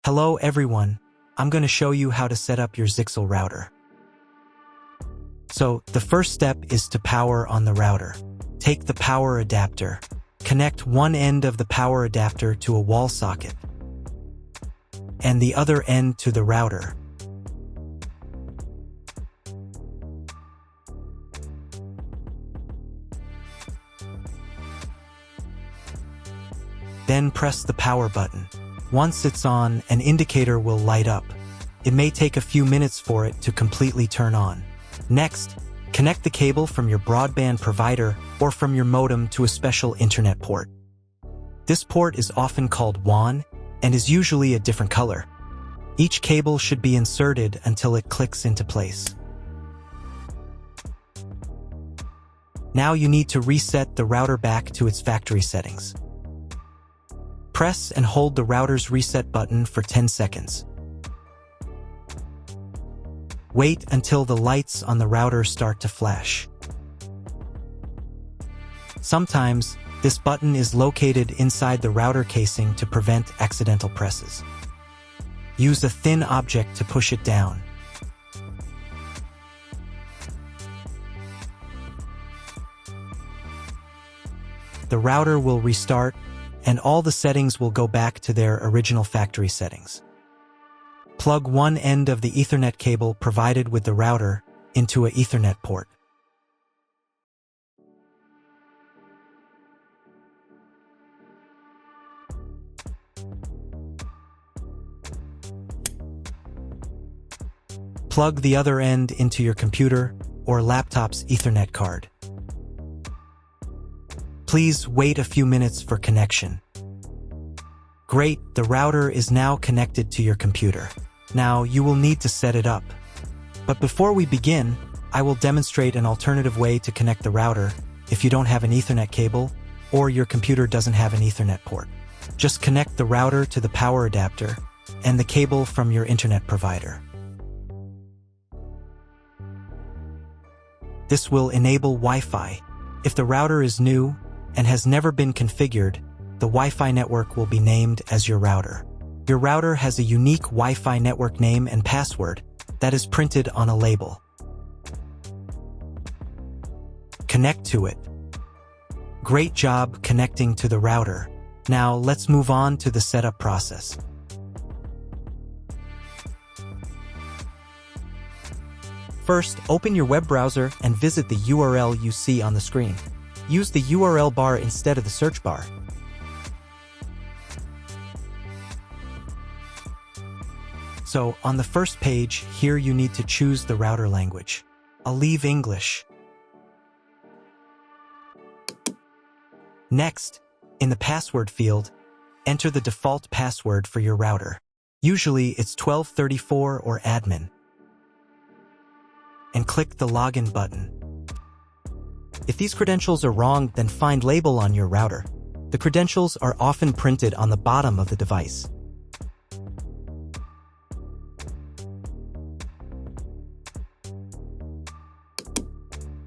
Hello everyone, I'm going to show you how to set up your Zyxel router. So, the first step is to power on the router. Take the power adapter. Connect one end of the power adapter to a wall socket and the other end to the router. Then press the power button. Once it's on, an indicator will light up. It may take a few minutes for it to completely turn on. Next, connect the cable from your broadband provider or from your modem to a special internet port. This port is often called WAN and is usually a different color. Each cable should be inserted until it clicks into place. Now you need to reset the router back to its factory settings. Press and hold the router's reset button for 10 seconds. Wait until the lights on the router start to flash. Sometimes, this button is located inside the router casing to prevent accidental presses. Use a thin object to push it down. The router will restart, and all the settings will go back to their original factory settings. Plug one end of the Ethernet cable provided with the router into an Ethernet port. Plug the other end into your computer or laptop's Ethernet card. Please wait a few minutes for connection. Great, the router is now connected to your computer. Now you will need to set it up. But before we begin, I will demonstrate an alternative way to connect the router if you don't have an Ethernet cable or your computer doesn't have an Ethernet port. Just connect the router to the power adapter and the cable from your internet provider. This will enable Wi-Fi. If the router is new and has never been configured, the Wi-Fi network will be named as your router. Your router has a unique Wi-Fi network name and password that is printed on a label. Connect to it. Great job connecting to the router. Now let's move on to the setup process. First, open your web browser and visit the URL you see on the screen. Use the URL bar instead of the search bar. So, on the first page, here you need to choose the router language. I'll leave English. Next, in the password field, enter the default password for your router. Usually, it's 1234 or admin. And click the login button. If these credentials are wrong, then find label on your router. The credentials are often printed on the bottom of the device.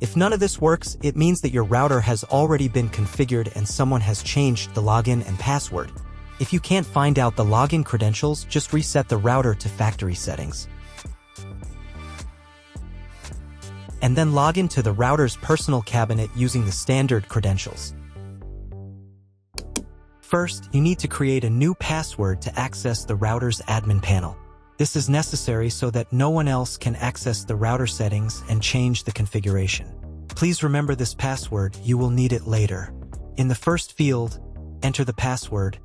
If none of this works, it means that your router has already been configured and someone has changed the login and password. If you can't find out the login credentials, just reset the router to factory settings. And then log into the router's personal cabinet using the standard credentials. First, you need to create a new password to access the router's admin panel. This is necessary so that no one else can access the router settings and change the configuration. Please remember this password, you will need it later. In the first field, enter the password,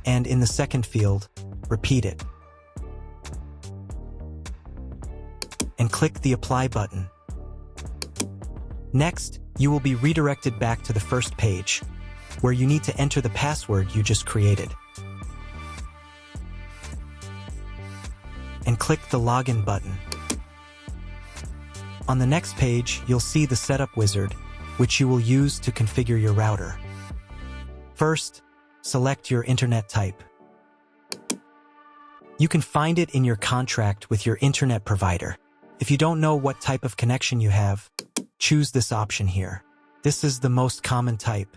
and in the second field, repeat it. And click the Apply button. Next, you will be redirected back to the first page, where you need to enter the password you just created. And click the Login button. On the next page, you'll see the Setup wizard, which you will use to configure your router. First, select your internet type. You can find it in your contract with your internet provider. If you don't know what type of connection you have, choose this option here. This is the most common type.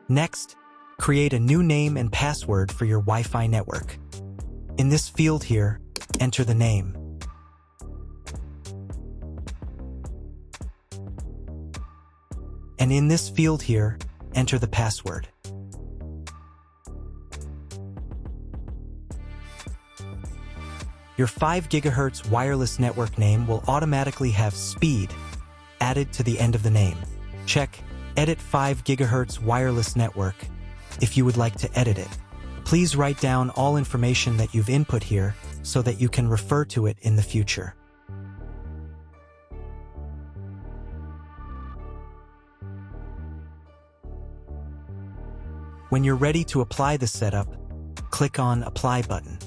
Next, Create a new name and password for your Wi-Fi network. In this field here, enter the name. And in this field here, enter the password. Your 5 GHz wireless network name will automatically have speed added to the end of the name. Check Edit 5 GHz wireless network if you would like to edit it. Please write down all information that you've input here so that you can refer to it in the future. When you're ready to apply the setup, click on Apply button.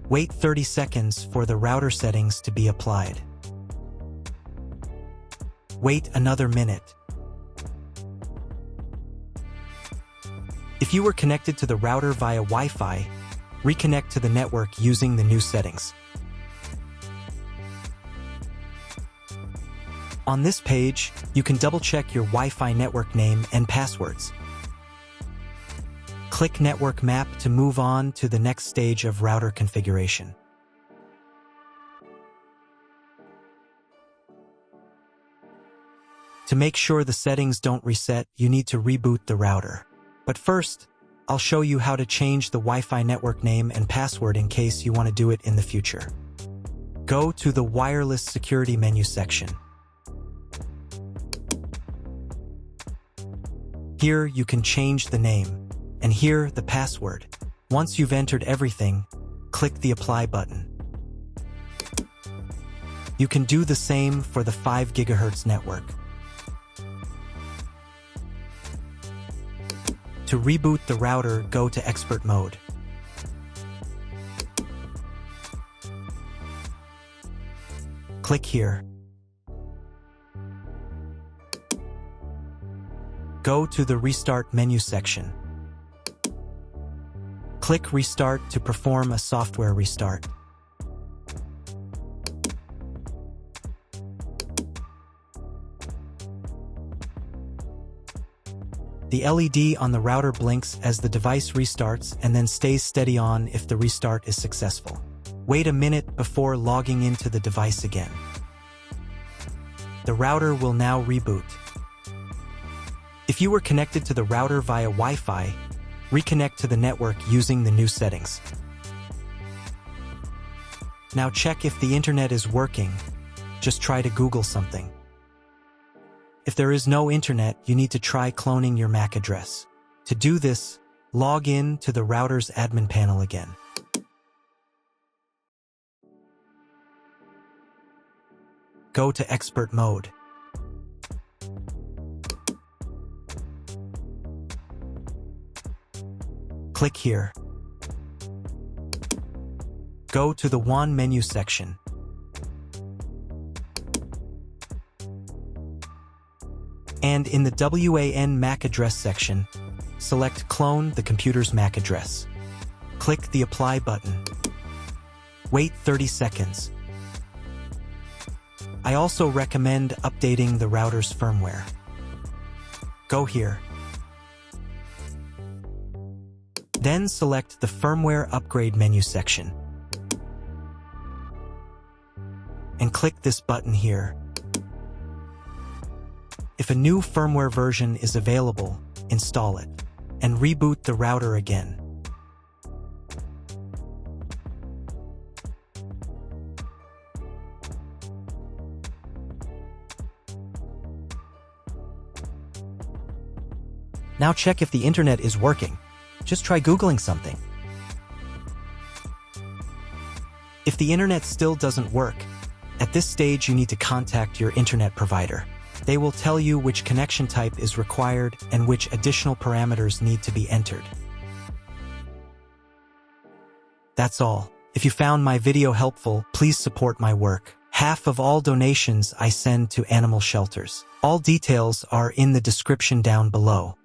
Wait 30 seconds for the router settings to be applied. Wait another minute. If you were connected to the router via Wi-Fi, reconnect to the network using the new settings. On this page, you can double-check your Wi-Fi network name and passwords. Click Network Map to move on to the next stage of router configuration. To make sure the settings don't reset, you need to reboot the router. But first, I'll show you how to change the Wi-Fi network name and password in case you want to do it in the future. Go to the Wireless Security menu section. Here you can change the name, and here the password. Once you've entered everything, click the Apply button. You can do the same for the 5 GHz network. To reboot the router, go to Expert Mode. Click here. Go to the Restart menu section. Click Restart to perform a software restart. The LED on the router blinks as the device restarts and then stays steady on if the restart is successful. Wait a minute before logging into the device again. The router will now reboot. If you were connected to the router via Wi-Fi, reconnect to the network using the new settings. Now check if the internet is working. Just try to Google something. If there is no internet, you need to try cloning your MAC address. To do this, log in to the router's admin panel again. Go to Expert Mode. Click here. Go to the WAN menu section. And in the WAN MAC address section, select Clone the computer's MAC address. Click the Apply button. Wait 30 seconds. I also recommend updating the router's firmware. Go here. Then select the Firmware Upgrade menu section. And click this button here. If a new firmware version is available, install it, and reboot the router again. Now check if the internet is working. Just try Googling something. If the internet still doesn't work, at this stage you need to contact your internet provider. They will tell you which connection type is required and which additional parameters need to be entered. That's all. If you found my video helpful, please support my work. Half of all donations I send to animal shelters. All details are in the description down below.